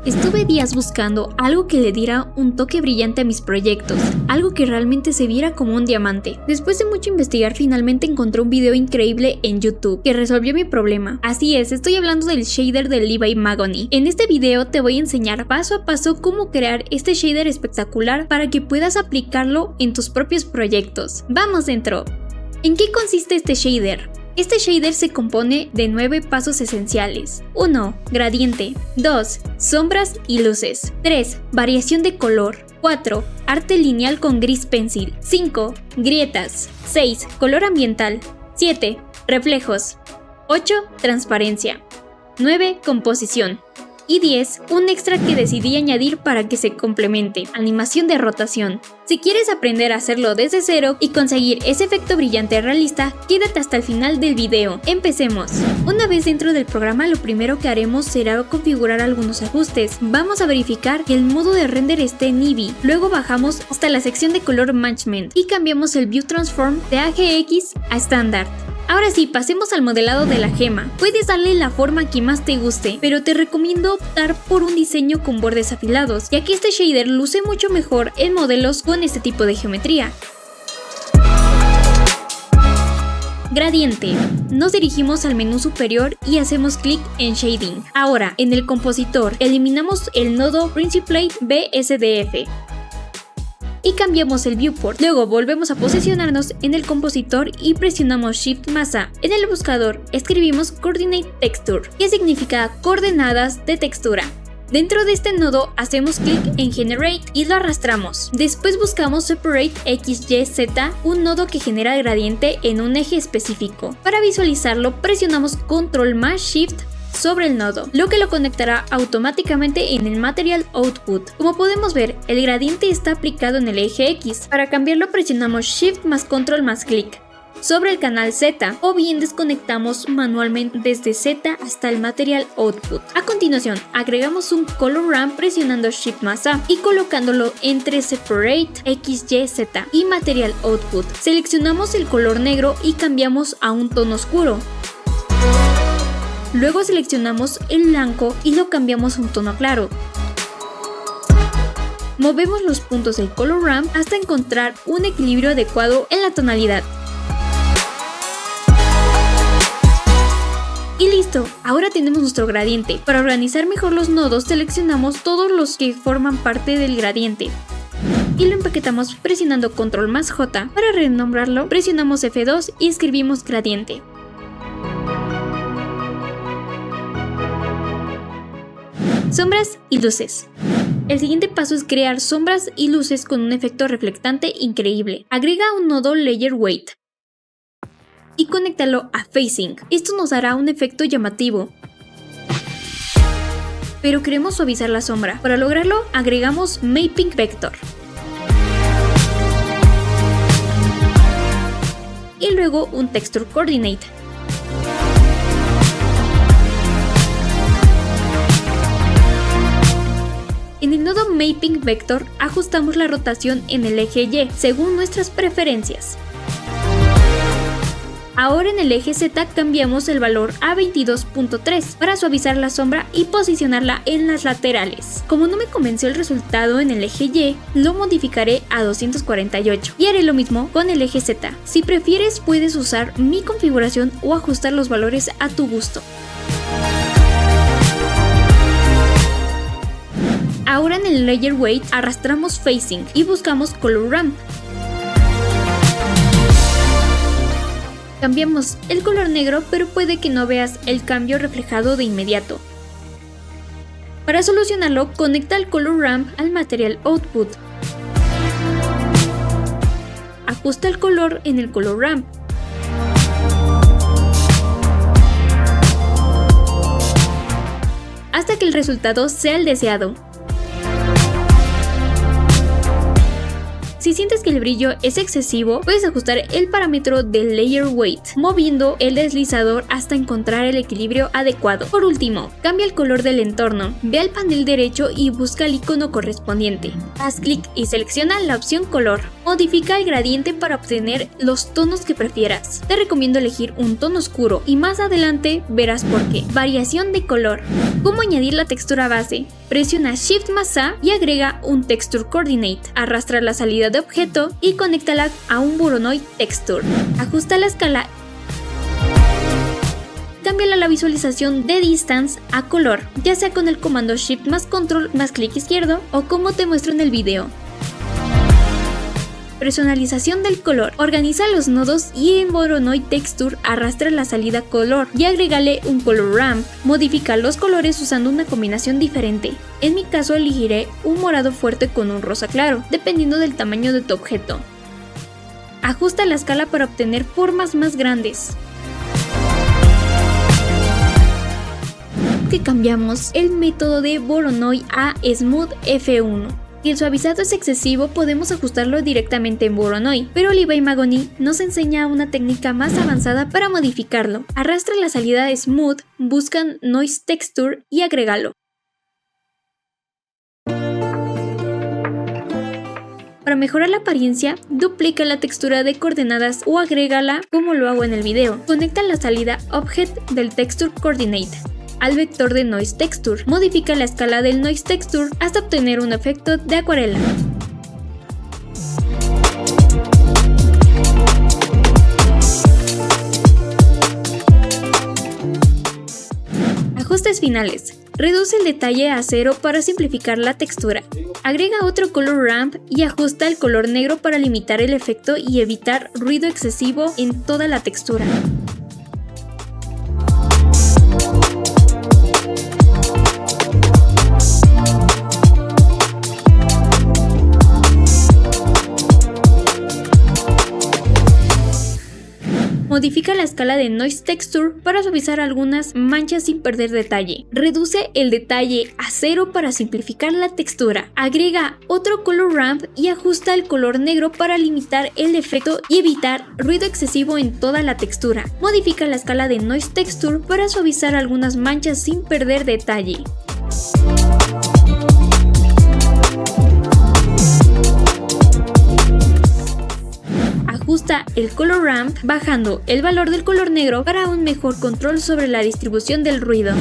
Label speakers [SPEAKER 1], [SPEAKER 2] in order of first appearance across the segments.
[SPEAKER 1] Estuve días buscando algo que le diera un toque brillante a mis proyectos, algo que realmente se viera como un diamante. Después de mucho investigar, finalmente encontré un video increíble en YouTube que resolvió mi problema. Así es, estoy hablando del shader de Levi Mahoney. En este video te voy a enseñar paso a paso cómo crear este shader espectacular para que puedas aplicarlo en tus propios proyectos. ¡Vamos dentro! ¿En qué consiste este shader? Este shader se compone de 9 pasos esenciales. 1. Gradiente. 2. Sombras y luces. 3. Variación de color. 4. Arte lineal con gris pencil. 5. Grietas. 6. Color ambiental. 7. Reflejos. 8. Transparencia. 9. Composición. Y 10, un extra que decidí añadir para que se complemente, animación de rotación. Si quieres aprender a hacerlo desde cero y conseguir ese efecto brillante realista, quédate hasta el final del video. ¡Empecemos! Una vez dentro del programa, lo primero que haremos será configurar algunos ajustes. Vamos a verificar que el modo de render esté en Eevee. Luego bajamos hasta la sección de color management y cambiamos el View Transform de AGX a Standard. Ahora sí, pasemos al modelado de la gema. Puedes darle la forma que más te guste, pero te recomiendo optar por un diseño con bordes afilados, ya que este shader luce mucho mejor en modelos con este tipo de geometría. Gradiente. Nos dirigimos al menú superior y hacemos clic en Shading. Ahora, en el compositor, eliminamos el nodo Principlate BSDF. Y cambiamos el viewport. Luego volvemos a posicionarnos en el compositor y presionamos Shift más A. En el buscador escribimos Coordinate Texture, que significa coordenadas de textura. Dentro de este nodo hacemos clic en Generate y lo arrastramos. Después buscamos Separate XYZ, un nodo que genera el gradiente en un eje específico. Para visualizarlo presionamos Ctrl más Shift sobre el nodo, lo que lo conectará automáticamente en el Material Output. Como podemos ver, el gradiente está aplicado en el eje X. Para cambiarlo presionamos Shift más Control más clic sobre el canal Z, o bien desconectamos manualmente desde Z hasta el Material Output. A continuación, agregamos un Color Ramp presionando Shift más A y colocándolo entre Separate XYZ y Material Output. Seleccionamos el color negro y cambiamos a un tono oscuro. Luego seleccionamos el blanco y lo cambiamos a un tono claro. Movemos los puntos del Color Ramp hasta encontrar un equilibrio adecuado en la tonalidad. Y listo, ahora tenemos nuestro gradiente. Para organizar mejor los nodos, seleccionamos todos los que forman parte del gradiente y lo empaquetamos presionando Ctrl más J. Para renombrarlo, presionamos F2 y escribimos gradiente. Sombras y luces. El siguiente paso es crear sombras y luces con un efecto reflectante increíble. Agrega un nodo Layer Weight y conéctalo a Facing. Esto nos dará un efecto llamativo. Pero queremos suavizar la sombra. Para lograrlo, agregamos Mapping Vector. Y luego un Texture Coordinate. En el nodo Mapping Vector ajustamos la rotación en el eje Y según nuestras preferencias. Ahora en el eje Z cambiamos el valor a 22.3 para suavizar la sombra y posicionarla en las laterales. Como no me convenció el resultado en el eje Y, lo modificaré a 248 y haré lo mismo con el eje Z. Si prefieres, puedes usar mi configuración o ajustar los valores a tu gusto. Ahora en el Layer Weight arrastramos Facing y buscamos Color Ramp. Cambiamos el color negro, pero puede que no veas el cambio reflejado de inmediato. Para solucionarlo, conecta el Color Ramp al Material Output. Ajusta el color en el Color Ramp. Hasta que el resultado sea el deseado. Si sientes que el brillo es excesivo, puedes ajustar el parámetro del Layer Weight, moviendo el deslizador hasta encontrar el equilibrio adecuado. Por último, cambia el color del entorno. Ve al panel derecho y busca el icono correspondiente. Haz clic y selecciona la opción Color. Modifica el gradiente para obtener los tonos que prefieras. Te recomiendo elegir un tono oscuro y más adelante verás por qué. Variación de color. ¿Cómo añadir la textura base? presiona Shift más A y agrega un Texture Coordinate. Arrastra la salida de objeto y conéctala a un Voronoi Texture. Ajusta la escala. Cámbiala la visualización de Distance a color, ya sea con el comando Shift más Control más clic izquierdo o como te muestro en el video. Personalización del color. Organiza los nodos y en Voronoi Texture arrastra la salida color y agrégale un color ramp. Modifica los colores usando una combinación diferente. En mi caso elegiré un morado fuerte con un rosa claro, dependiendo del tamaño de tu objeto. Ajusta la escala para obtener formas más grandes. Que cambiamos el método de Voronoi a Smooth F1. Si el suavizado es excesivo, podemos ajustarlo directamente en Voronoi, pero Levi Magoni nos enseña una técnica más avanzada para modificarlo. Arrastra la salida de Smooth, busca Noise Texture y agrégalo. Para mejorar la apariencia, duplica la textura de coordenadas o agrégala como lo hago en el video. Conecta la salida Object del Texture Coordinate al vector de Noise Texture. Modifica la escala del Noise Texture hasta obtener un efecto de acuarela. Ajustes finales. Reduce el detalle a 0 para simplificar la textura. Agrega otro color ramp y ajusta el color negro para limitar el efecto y evitar ruido excesivo en toda la textura. Modifica la escala de Noise Texture para suavizar algunas manchas sin perder detalle. Reduce el detalle a 0 para simplificar la textura. Agrega otro color ramp y ajusta el color negro para limitar el efecto y evitar ruido excesivo en toda la textura. Modifica la escala de Noise Texture para suavizar algunas manchas sin perder detalle. Ajusta el color ramp bajando el valor del color negro para un mejor control sobre la distribución del ruido.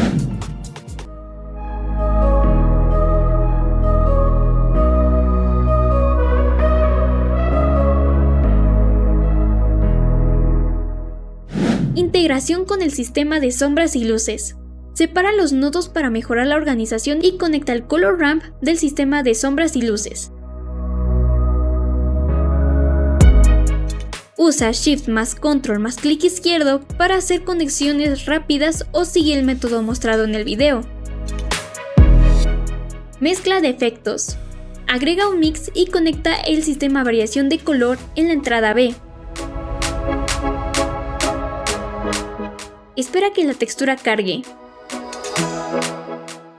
[SPEAKER 1] Integración con el sistema de sombras y luces. Separa los nodos para mejorar la organización y conecta el color ramp del sistema de sombras y luces. Usa Shift más Control más clic izquierdo para hacer conexiones rápidas o sigue el método mostrado en el video. Mezcla de efectos. Agrega un mix y conecta el sistema variación de color en la entrada B. Espera que la textura cargue.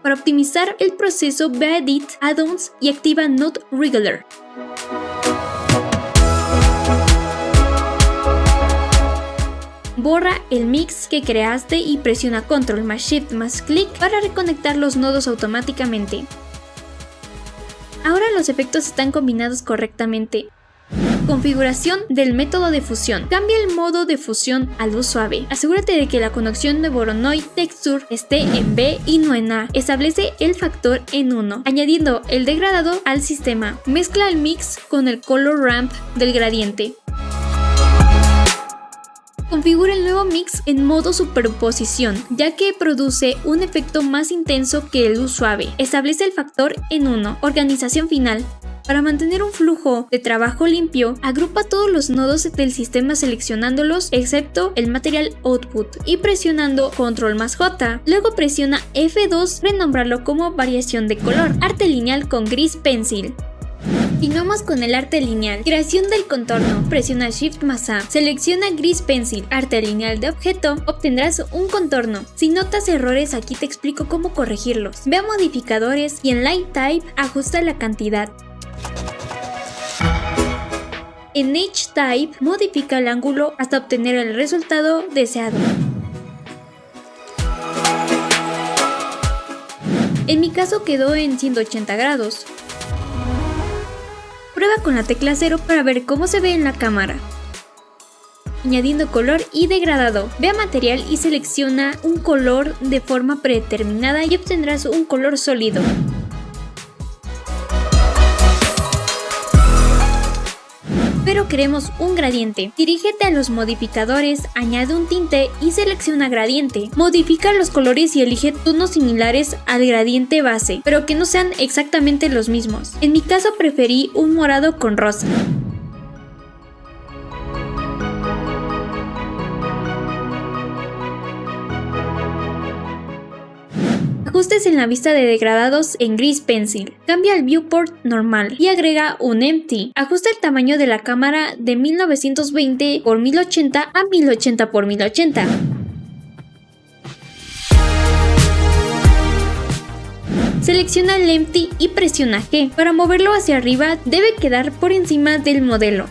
[SPEAKER 1] Para optimizar el proceso, ve a Edit, Add-ons y activa Node Regular. Borra el mix que creaste y presiona Control más Shift más clic para reconectar los nodos automáticamente. Ahora los efectos están combinados correctamente. Configuración del método de fusión. Cambia el modo de fusión a luz suave. Asegúrate de que la conexión de Voronoi Texture esté en B y no en A. Establece el factor en 1, añadiendo el degradado al sistema. Mezcla el mix con el color ramp del gradiente. Configura el nuevo mix en modo superposición, ya que produce un efecto más intenso que el luz suave. Establece el factor en 1. Organización final. Para mantener un flujo de trabajo limpio, agrupa todos los nodos del sistema seleccionándolos excepto el Material Output y presionando Control más J. Luego presiona F2, renombrarlo como variación de color. Arte lineal con Grease Pencil. Continuamos con el arte lineal. Creación del contorno. Presiona Shift más A. Selecciona Grease Pencil. Arte lineal de objeto. Obtendrás un contorno. Si notas errores, aquí te explico cómo corregirlos. Ve a modificadores y en Line Type ajusta la cantidad. En Edge Type modifica el ángulo hasta obtener el resultado deseado. En mi caso quedó en 180 grados. Prueba con la tecla 0 para ver cómo se ve en la cámara. Añadiendo color y degradado. Ve a material y selecciona un color de forma predeterminada y obtendrás un color sólido. pero queremos un gradiente. Dirígete a los modificadores, añade un tinte y selecciona gradiente. Modifica los colores y elige tonos similares al gradiente base, pero que no sean exactamente los mismos. En mi caso preferí un morado con rosa. Ajustes en la vista de degradados en gris pencil. Cambia el viewport normal y agrega un empty. Ajusta el tamaño de la cámara de 1920 x 1080 a 1080 x 1080. Selecciona el empty y presiona G. Para moverlo hacia arriba debe quedar por encima del modelo.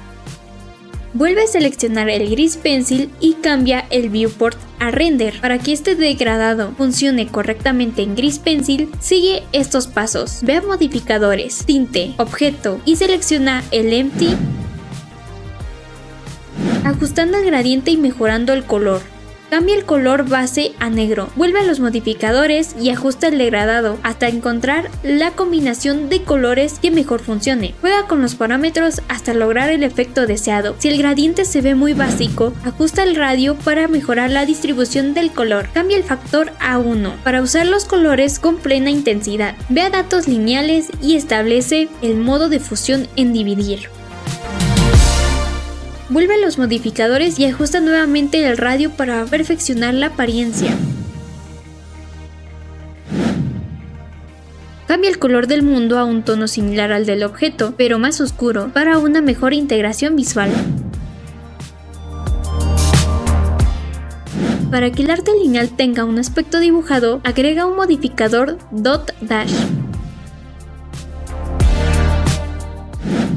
[SPEAKER 1] Vuelve a seleccionar el gris pencil y cambia el viewport a render. Para que este degradado funcione correctamente en gris pencil, sigue estos pasos. Ve a modificadores, tinte, objeto y selecciona el empty, ajustando el gradiente y mejorando el color. Cambia el color base a negro, vuelve a los modificadores y ajusta el degradado hasta encontrar la combinación de colores que mejor funcione. Juega con los parámetros hasta lograr el efecto deseado. Si el gradiente se ve muy básico, ajusta el radio para mejorar la distribución del color. Cambia el factor a 1 para usar los colores con plena intensidad. Ve a datos lineales y establece el modo de fusión en dividir. Vuelve a los modificadores y ajusta nuevamente el radio para perfeccionar la apariencia. Cambia el color del mundo a un tono similar al del objeto, pero más oscuro, para una mejor integración visual. Para que el arte lineal tenga un aspecto dibujado, agrega un modificador dot dash.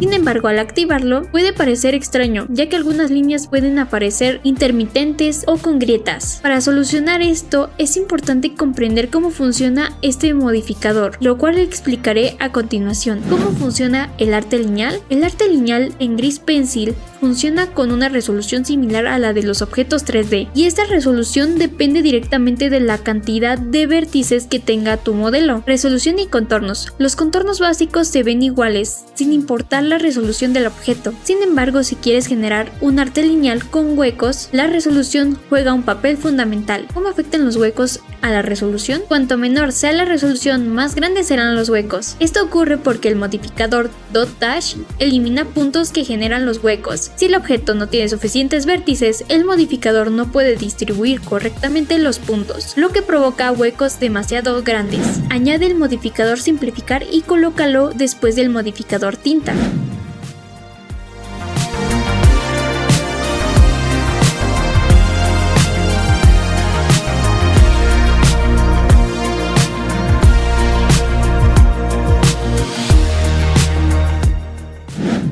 [SPEAKER 1] Sin embargo, al activarlo puede parecer extraño, ya que algunas líneas pueden aparecer intermitentes o con grietas. Para solucionar esto, es importante comprender cómo funciona este modificador, lo cual explicaré a continuación. ¿Cómo funciona el arte lineal? El arte lineal en gris pencil funciona con una resolución similar a la de los objetos 3D, y esta resolución depende directamente de la cantidad de vértices que tenga tu modelo. Resolución y contornos. Los contornos básicos se ven iguales, sin importar la resolución del objeto. Sin embargo, si quieres generar un arte lineal con huecos, la resolución juega un papel fundamental. ¿Cómo afectan los huecos a la resolución? Cuanto menor sea la resolución, más grandes serán los huecos. Esto ocurre porque el modificador dot dash elimina puntos que generan los huecos. Si el objeto no tiene suficientes vértices, el modificador no puede distribuir correctamente los puntos, lo que provoca huecos demasiado grandes. Añade el modificador simplificar y colócalo después del modificador tinta.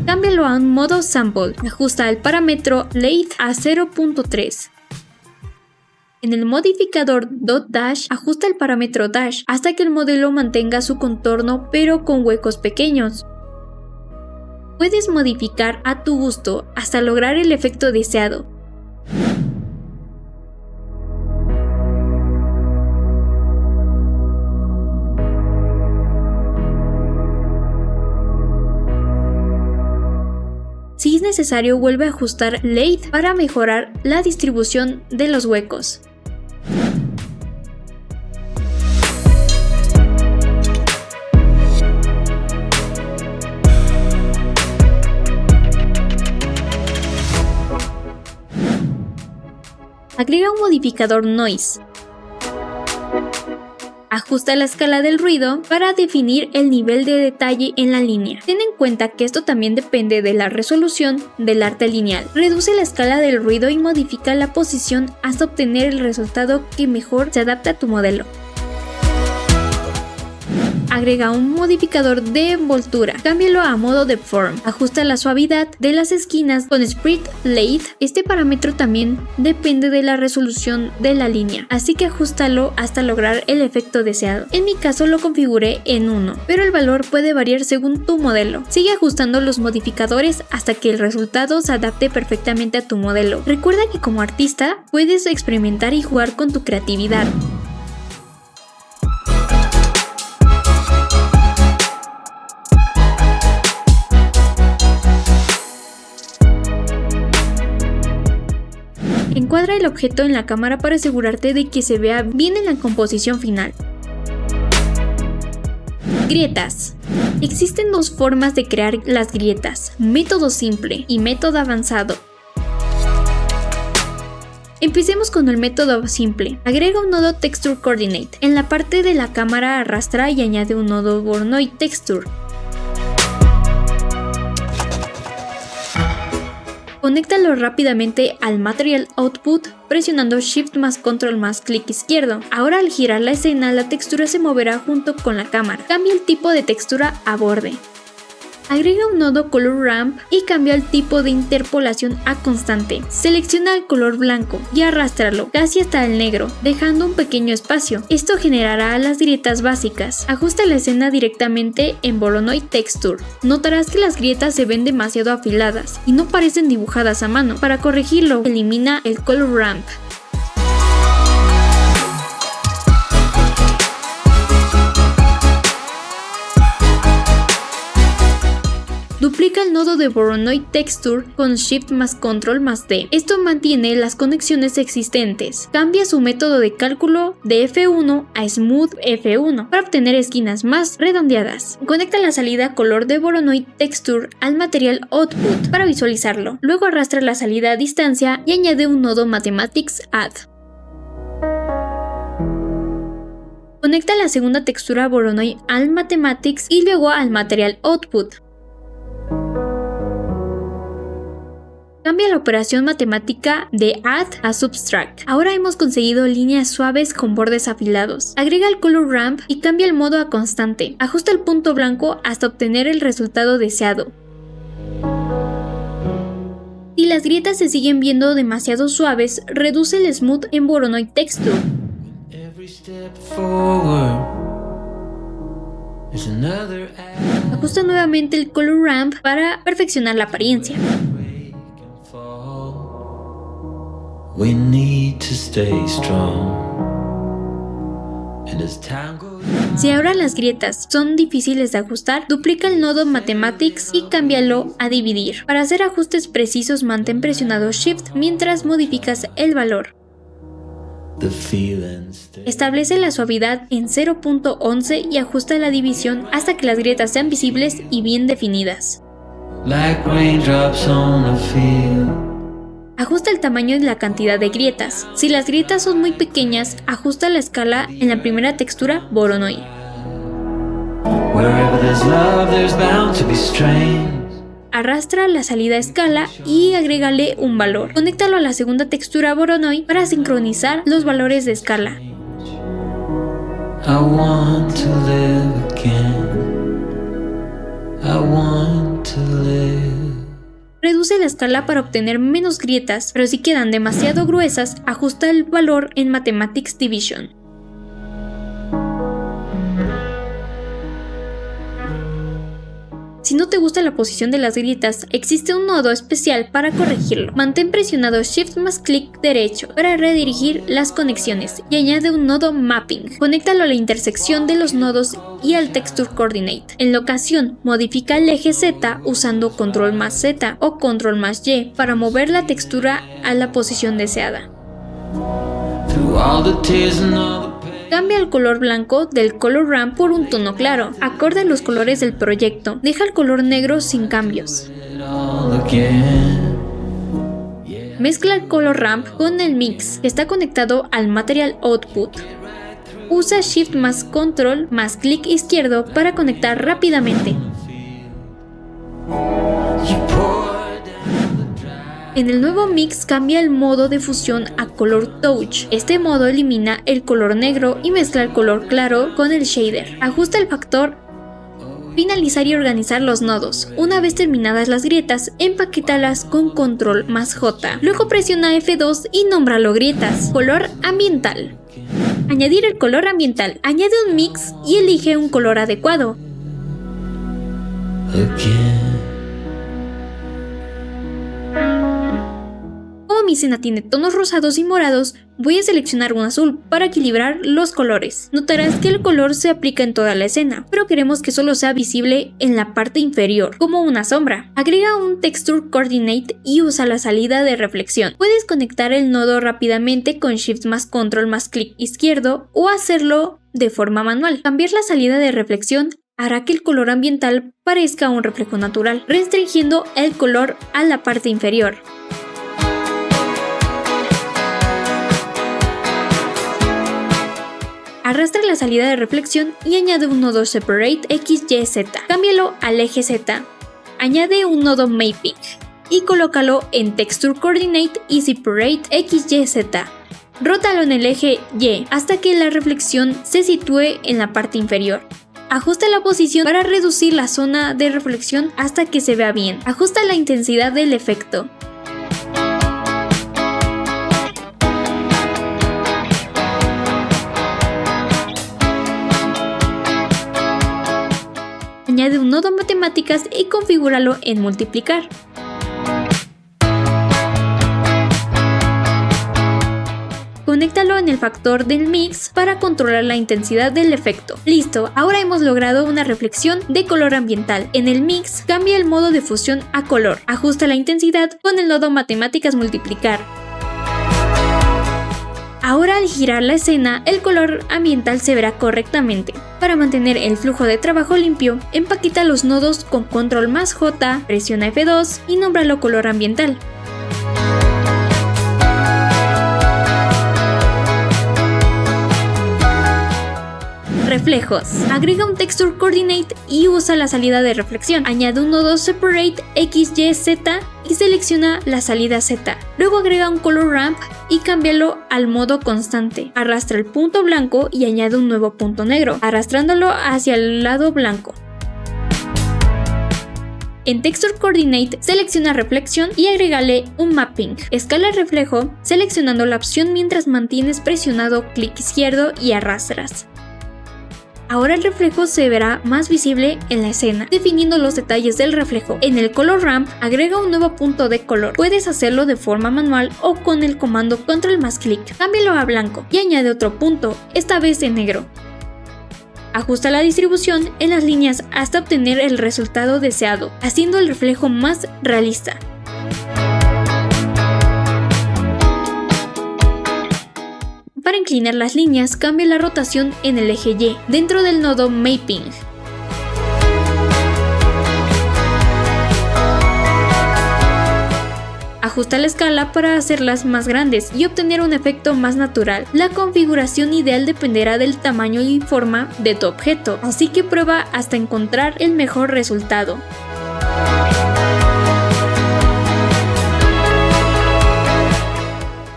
[SPEAKER 1] Cámbialo a un modo sample. Ajusta el parámetro Lathe a 0.3. En el modificador dot dash, ajusta el parámetro dash hasta que el modelo mantenga su contorno pero con huecos pequeños. Puedes modificar a tu gusto hasta lograr el efecto deseado. Si es necesario, vuelve a ajustar Lathe para mejorar la distribución de los huecos. Agrega un modificador Noise. Ajusta la escala del ruido para definir el nivel de detalle en la línea. Ten en cuenta que esto también depende de la resolución del arte lineal. Reduce la escala del ruido y modifica la posición hasta obtener el resultado que mejor se adapte a tu modelo. Agrega un modificador de envoltura. Cámbialo a modo deform. Ajusta la suavidad de las esquinas con Sprite Lathe. Este parámetro también depende de la resolución de la línea, así que ajustalo hasta lograr el efecto deseado. En mi caso lo configuré en 1, pero el valor puede variar según tu modelo. Sigue ajustando los modificadores hasta que el resultado se adapte perfectamente a tu modelo. Recuerda que como artista puedes experimentar y jugar con tu creatividad. Encuadra el objeto en la cámara para asegurarte de que se vea bien en la composición final. Grietas. Existen dos formas de crear las grietas, método simple y método avanzado. Empecemos con el método simple. Agrega un nodo Texture Coordinate. En la parte de la cámara arrastra y añade un nodo Voronoi Texture. Conéctalo rápidamente al Material Output presionando Shift más Control más clic izquierdo. Ahora al girar la escena, la textura se moverá junto con la cámara. Cambia el tipo de textura a borde. Agrega un nodo Color Ramp y cambia el tipo de interpolación a constante. Selecciona el color blanco y arrástralo casi hasta el negro, dejando un pequeño espacio. Esto generará las grietas básicas. Ajusta la escena directamente en Voronoi Texture. Notarás que las grietas se ven demasiado afiladas y no parecen dibujadas a mano. Para corregirlo, elimina el Color Ramp. Duplica el nodo de Voronoi Texture con Shift más Control más D. Esto mantiene las conexiones existentes. Cambia su método de cálculo de F1 a Smooth F1 para obtener esquinas más redondeadas. Conecta la salida color de Voronoi Texture al Material Output para visualizarlo. Luego arrastra la salida a distancia y añade un nodo Mathematics Add. Conecta la segunda textura Voronoi al Mathematics y luego al Material Output. Cambia la operación matemática de Add a Subtract. Ahora hemos conseguido líneas suaves con bordes afilados. Agrega el Color Ramp y cambia el modo a constante. Ajusta el punto blanco hasta obtener el resultado deseado. Si las grietas se siguen viendo demasiado suaves, reduce el Smooth en Voronoi Texture. Ajusta nuevamente el Color Ramp para perfeccionar la apariencia.
[SPEAKER 2] We need to stay strong.
[SPEAKER 1] Si ahora las grietas son difíciles de ajustar, duplica el nodo Mathematics y cámbialo a Dividir. Para hacer ajustes precisos, mantén presionado Shift mientras modificas el valor. Establece la suavidad en 0.11 y ajusta la división hasta que las grietas sean visibles y bien definidas.
[SPEAKER 2] Like raindrops on a field.
[SPEAKER 1] Ajusta el tamaño y la cantidad de grietas. Si las grietas son muy pequeñas, ajusta la escala en la primera textura Voronoi. Arrastra la salida a escala y agrégale un valor. Conéctalo a la segunda textura Voronoi para sincronizar los valores de escala.
[SPEAKER 2] I want to live again. I want to live.
[SPEAKER 1] Reduce la escala para obtener menos grietas, pero si quedan demasiado gruesas, ajusta el valor en Mathematics Division. Si no te gusta la posición de las grietas, existe un nodo especial para corregirlo. Mantén presionado Shift más clic derecho para redirigir las conexiones y añade un nodo Mapping. Conéctalo a la intersección de los nodos y al Texture Coordinate. En locación, modifica el eje Z usando Control más Z o Control más Y para mover la textura a la posición deseada. Cambia el color blanco del Color Ramp por un tono claro, acorde a los colores del proyecto. Deja el color negro sin cambios. Mezcla el Color Ramp con el Mix, que está conectado al Material Output. Usa Shift más Control más clic izquierdo para conectar rápidamente. En el nuevo mix cambia el modo de fusión a color touch. Este modo elimina el color negro y mezcla el color claro con el shader. Ajusta el factor finalizar y organizar los nodos. Una vez terminadas las grietas, empaquétalas con control más J. Luego presiona F2 y nómbralo grietas. Color ambiental. Añadir el color ambiental. Añade un mix y elige un color adecuado. Como mi escena tiene tonos rosados y morados, voy a seleccionar un azul para equilibrar los colores. Notarás que el color se aplica en toda la escena, pero queremos que solo sea visible en la parte inferior, como una sombra. Agrega un Texture Coordinate y usa la salida de reflexión. Puedes conectar el nodo rápidamente con Shift más Control más clic izquierdo o hacerlo de forma manual. Cambiar la salida de reflexión hará que el color ambiental parezca un reflejo natural, restringiendo el color a la parte inferior. Arrastra la salida de reflexión y añade un nodo Separate XYZ. Cámbialo al eje Z. Añade un nodo Mapping y colócalo en Texture Coordinate y Separate XYZ. Rótalo en el eje Y hasta que la reflexión se sitúe en la parte inferior. Ajusta la posición para reducir la zona de reflexión hasta que se vea bien. Ajusta la intensidad del efecto. Añade un nodo matemáticas y configúralo en multiplicar. Conéctalo en el factor del mix para controlar la intensidad del efecto. Listo, ahora hemos logrado una reflexión de color ambiental. En el mix, cambia el modo de fusión a color. Ajusta la intensidad con el nodo matemáticas multiplicar. Ahora al girar la escena, el color ambiental se verá correctamente. Para mantener el flujo de trabajo limpio, empaqueta los nodos con control más J, presiona F2 y nómbralo color ambiental. Reflejos. Agrega un Texture Coordinate y usa la salida de reflexión. Añade un nodo Separate XYZ y selecciona la salida Z. Luego agrega un Color Ramp y cámbialo al modo constante. Arrastra el punto blanco y añade un nuevo punto negro, arrastrándolo hacia el lado blanco. En Texture Coordinate, selecciona reflexión y agrégale un mapping. Escala el reflejo seleccionando la opción mientras mantienes presionado clic izquierdo y arrastras. Ahora el reflejo se verá más visible en la escena, definiendo los detalles del reflejo. En el Color Ramp, agrega un nuevo punto de color. Puedes hacerlo de forma manual o con el comando Control más clic. Cámbialo a blanco y añade otro punto, esta vez en negro. Ajusta la distribución en las líneas hasta obtener el resultado deseado, haciendo el reflejo más realista. Para inclinar las líneas, cambia la rotación en el eje Y, dentro del nodo Mapping. Ajusta la escala para hacerlas más grandes y obtener un efecto más natural. La configuración ideal dependerá del tamaño y forma de tu objeto, así que prueba hasta encontrar el mejor resultado.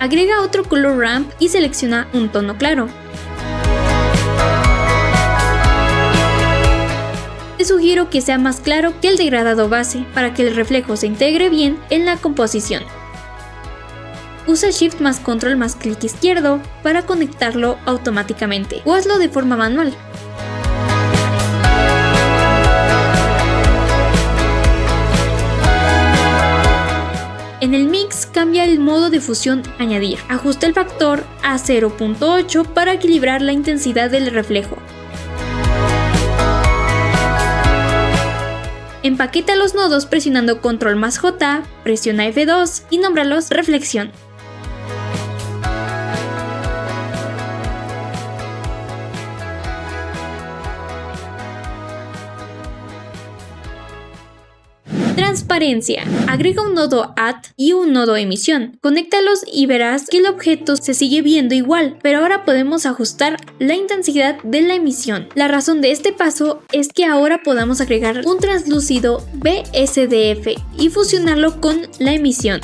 [SPEAKER 1] Agrega otro Color Ramp y selecciona un tono claro. Te sugiero que sea más claro que el degradado base para que el reflejo se integre bien en la composición. Usa Shift más Control más clic izquierdo para conectarlo automáticamente o hazlo de forma manual. En el mix, cambia el modo de fusión Añadir. Ajusta el factor a 0.8 para equilibrar la intensidad del reflejo. Empaqueta los nodos presionando Control más J, presiona F2 y nómbralos Reflexión. Transparencia. Agrega un nodo Add y un nodo Emisión. Conéctalos y verás que el objeto se sigue viendo igual, pero ahora podemos ajustar la intensidad de la emisión. La razón de este paso es que ahora podamos agregar un translúcido BSDF y fusionarlo con la emisión.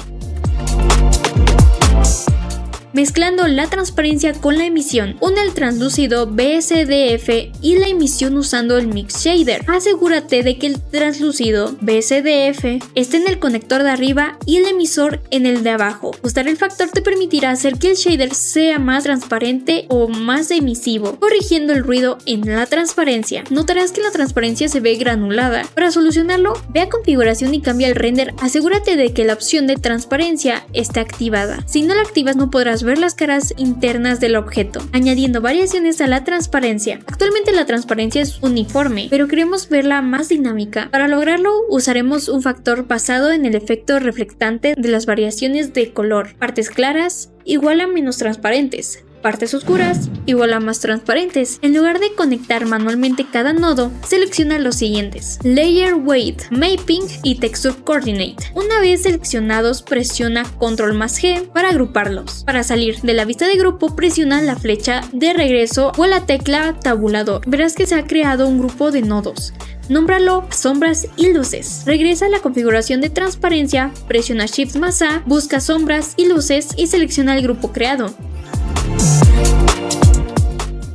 [SPEAKER 1] Mezclando la transparencia con la emisión, une el translúcido BSDF y la emisión usando el Mix Shader. Asegúrate de que el translúcido BSDF esté en el conector de arriba y el emisor en el de abajo. Ajustar el factor te permitirá hacer que el shader sea más transparente o más emisivo, corrigiendo el ruido en la transparencia. Notarás que la transparencia se ve granulada. Para solucionarlo, ve a configuración y cambia el render. Asegúrate de que la opción de transparencia esté activada. Si no la activas, no podrás ver ver las caras internas del objeto, añadiendo variaciones a la transparencia. Actualmente la transparencia es uniforme, pero queremos verla más dinámica. Para lograrlo usaremos un factor basado en el efecto reflectante de las variaciones de color. Partes claras igual a menos transparentes. Partes oscuras igual a más transparentes. En lugar de conectar manualmente cada nodo, selecciona los siguientes: Layer Weight, Mapping y Texture Coordinate. Una vez seleccionados, presiona Ctrl+G para agruparlos. Para salir de la vista de grupo, presiona la flecha de regreso o la tecla tabulador. Verás que se ha creado un grupo de nodos. Nómbralo sombras y luces. Regresa a la configuración de transparencia, presiona Shift+A, busca sombras y luces y selecciona el grupo creado.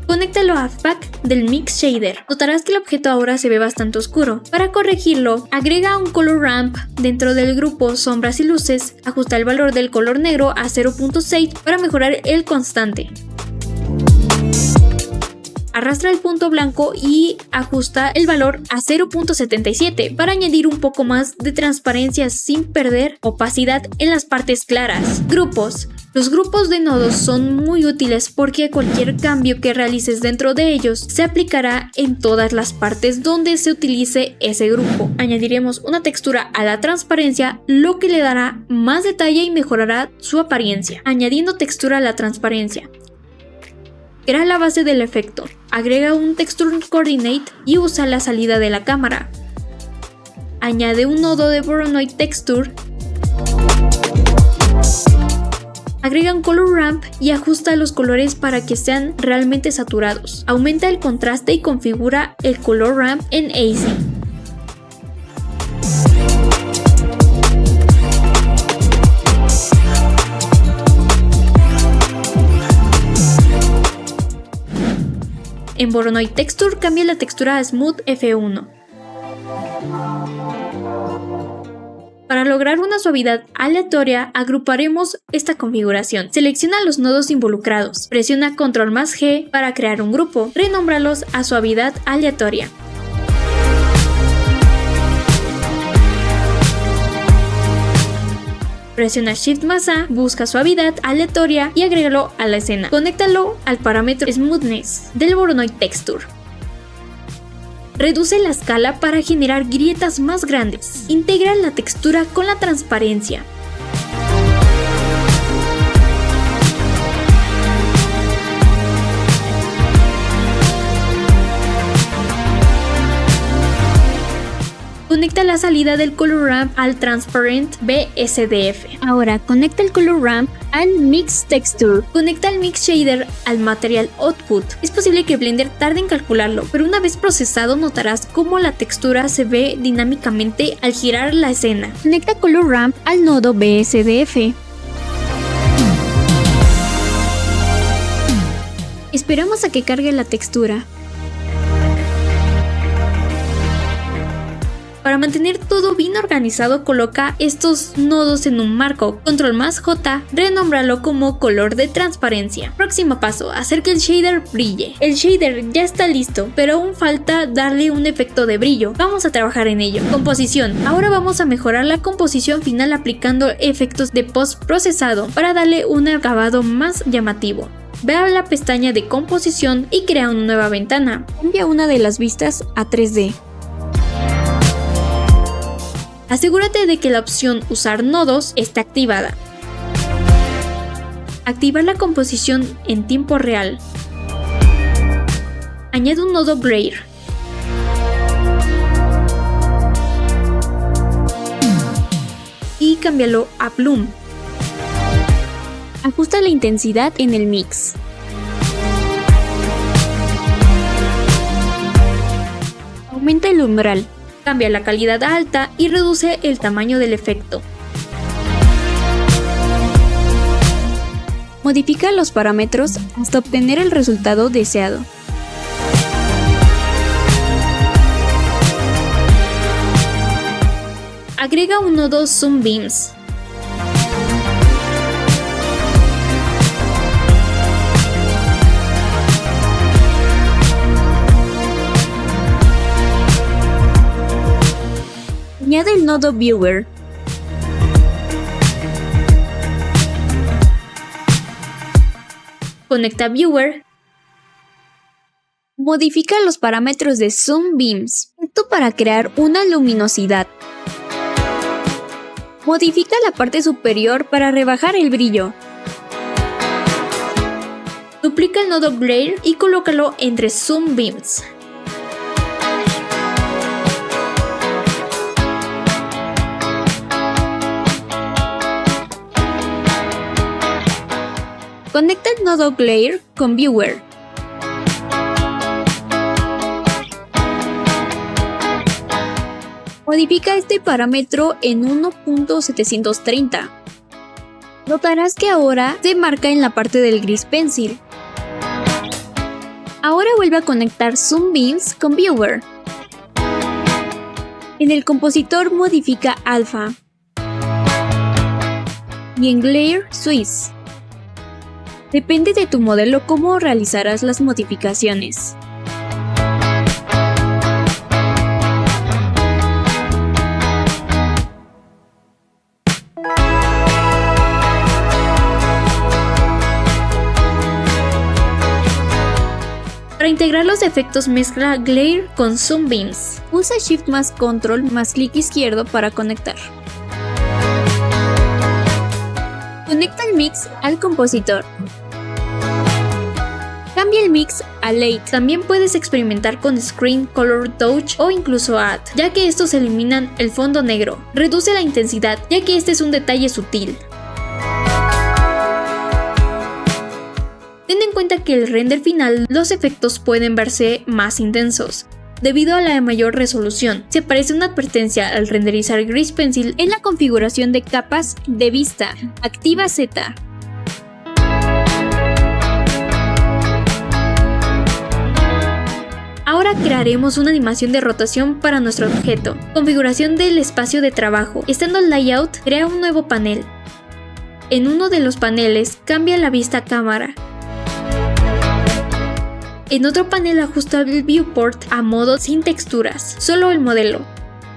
[SPEAKER 1] Conéctalo a FAC del Mix Shader. Notarás que el objeto ahora se ve bastante oscuro. Para corregirlo, agrega un Color Ramp dentro del grupo Sombras y Luces. Ajusta el valor del color negro a 0.6 para mejorar el constante. Arrastra el punto blanco y ajusta el valor a 0.77 para añadir un poco más de transparencia sin perder opacidad en las partes claras. Grupos. Los grupos de nodos son muy útiles porque cualquier cambio que realices dentro de ellos se aplicará en todas las partes donde se utilice ese grupo. Añadiremos una textura a la transparencia, lo que le dará más detalle y mejorará su apariencia. Añadiendo textura a la transparencia. Crea la base del efecto, agrega un Texture Coordinate y usa la salida de la cámara. Añade un nodo de Voronoi Texture. Agrega un Color Ramp y ajusta los colores para que sean realmente saturados. Aumenta el contraste y configura el Color Ramp en Easy. En Voronoi Texture cambia la textura a Smooth F1. Para lograr una suavidad aleatoria, agruparemos esta configuración. Selecciona los nodos involucrados. Presiona Ctrl+G para crear un grupo. Renómbralos a suavidad aleatoria. Presiona Shift+A, busca suavidad aleatoria y agrégalo a la escena. Conéctalo al parámetro Smoothness del Voronoi Texture. Reduce la escala para generar grietas más grandes. Integra la textura con la transparencia. Conecta la salida del Color Ramp al Transparent BSDF. Ahora conecta el Color Ramp al Mix Texture. Conecta el Mix Shader al Material Output. Es posible que Blender tarde en calcularlo, pero una vez procesado notarás cómo la textura se ve dinámicamente al girar la escena. Conecta Color Ramp al nodo BSDF. Esperamos a que cargue la textura. Para mantener todo bien organizado, coloca estos nodos en un marco. Ctrl+J, renómbralo como color de transparencia. Próximo paso, hacer que el shader brille. El shader ya está listo, pero aún falta darle un efecto de brillo. Vamos a trabajar en ello. Composición. Ahora vamos a mejorar la composición final aplicando efectos de post-procesado para darle un acabado más llamativo. Ve a la pestaña de composición y crea una nueva ventana. Cambia una de las vistas a 3D. Asegúrate de que la opción Usar nodos esté activada. Activar la composición en tiempo real. Añade un nodo Glare. Y cámbialo a Bloom. Ajusta la intensidad en el mix. Aumenta el umbral. Cambia la calidad a alta y reduce el tamaño del efecto. Modifica los parámetros hasta obtener el resultado deseado. Agrega un nodo Zoom Beams. Añade el nodo Viewer. Conecta Viewer. Modifica los parámetros de Zoom Beams, esto para crear una luminosidad. Modifica la parte superior para rebajar el brillo. Duplica el nodo Glare y colócalo entre Zoom Beams. Conecta el nodo Glare con Viewer. Modifica este parámetro en 1.730. Notarás que ahora se marca en la parte del gris pencil. Ahora vuelve a conectar Zoom Beams con Viewer. En el compositor modifica Alpha. Y en Glare Swiss. Depende de tu modelo cómo realizarás las modificaciones. Para integrar los efectos mezcla Glare con Zoom Beams. Usa Shift más Control más clic izquierdo para conectar. Conecta el mix al compositor. Cambia el mix a Late. También puedes experimentar con Screen, Color, Touch o incluso Add, ya que estos eliminan el fondo negro. Reduce la intensidad, ya que este es un detalle sutil. Ten en cuenta que el render final los efectos pueden verse más intensos. Debido a la mayor resolución, se aparece una advertencia al renderizar Gris Pencil en la configuración de capas de vista. Activa Z. Ahora crearemos una animación de rotación para nuestro objeto. Configuración del espacio de trabajo. Estando en Layout, crea un nuevo panel. En uno de los paneles, cambia la vista a cámara. En otro panel ajusta el viewport a modo sin texturas, solo el modelo.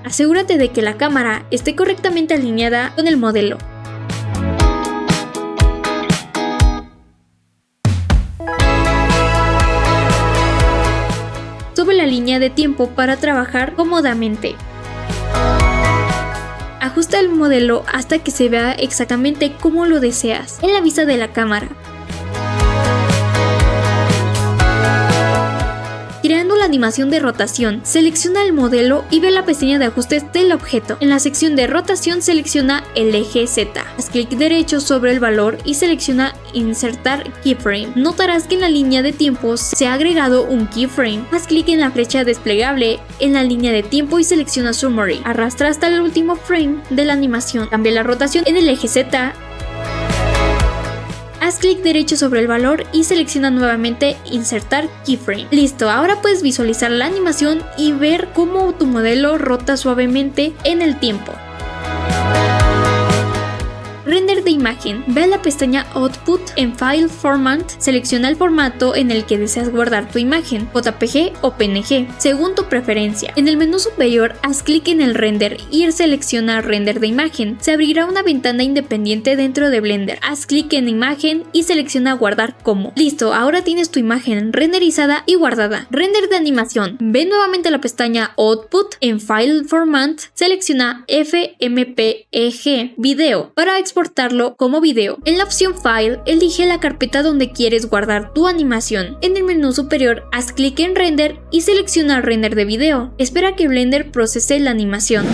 [SPEAKER 1] Asegúrate de que la cámara esté correctamente alineada con el modelo. Sube la línea de tiempo para trabajar cómodamente. Ajusta el modelo hasta que se vea exactamente como lo deseas en la vista de la cámara. Creando la animación de rotación, selecciona el modelo y ve la pestaña de ajustes del objeto. En la sección de rotación selecciona el eje Z. Haz clic derecho sobre el valor y selecciona Insertar Keyframe. Notarás que en la línea de tiempo se ha agregado un keyframe. Haz clic en la flecha desplegable en la línea de tiempo y selecciona Summary. Arrastra hasta el último frame de la animación. Cambia la rotación en el eje Z. Haz clic derecho sobre el valor y selecciona nuevamente Insertar Keyframe. Listo, ahora puedes visualizar la animación y ver cómo tu modelo rota suavemente en el tiempo. Render de imagen. Ve a la pestaña Output en File Format, selecciona el formato en el que deseas guardar tu imagen, JPG o PNG, según tu preferencia. En el menú superior, haz clic en el render y selecciona Render de imagen. Se abrirá una ventana independiente dentro de Blender. Haz clic en Imagen y selecciona Guardar como. Listo, ahora tienes tu imagen renderizada y guardada. Render de animación. Ve nuevamente a la pestaña Output en File Format, selecciona FMPEG Video para exportarlo como video. En la opción File, elige la carpeta donde quieres guardar tu animación. En el menú superior, haz clic en Render y selecciona Render de video. Espera que Blender procese la animación.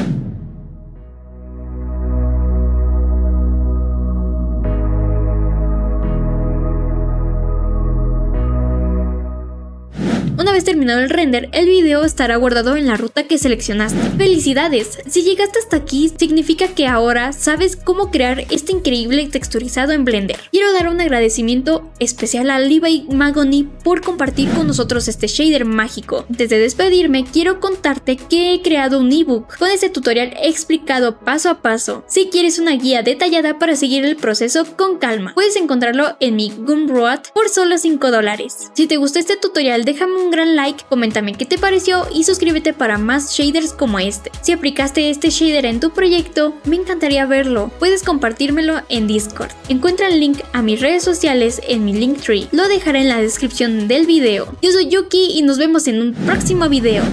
[SPEAKER 1] Una vez terminado el render, el video estará guardado en la ruta que seleccionaste. ¡Felicidades! Si llegaste hasta aquí, significa que ahora sabes cómo crear este increíble texturizado en Blender. Quiero dar un agradecimiento especial a Levi Magoni por compartir con nosotros este shader mágico. Antes de despedirme, quiero contarte que he creado un ebook con este tutorial explicado paso a paso. Si quieres una guía detallada para seguir el proceso con calma, puedes encontrarlo en mi Gumroad por solo $5. Si te gustó este tutorial, déjame un gran like like, coméntame qué te pareció y suscríbete para más shaders como este. Si aplicaste este shader en tu proyecto, me encantaría verlo. Puedes compartírmelo en Discord. Encuentra el link a mis redes sociales en mi Linktree. Lo dejaré en la descripción del video. Yo soy Yuki y nos vemos en un próximo video.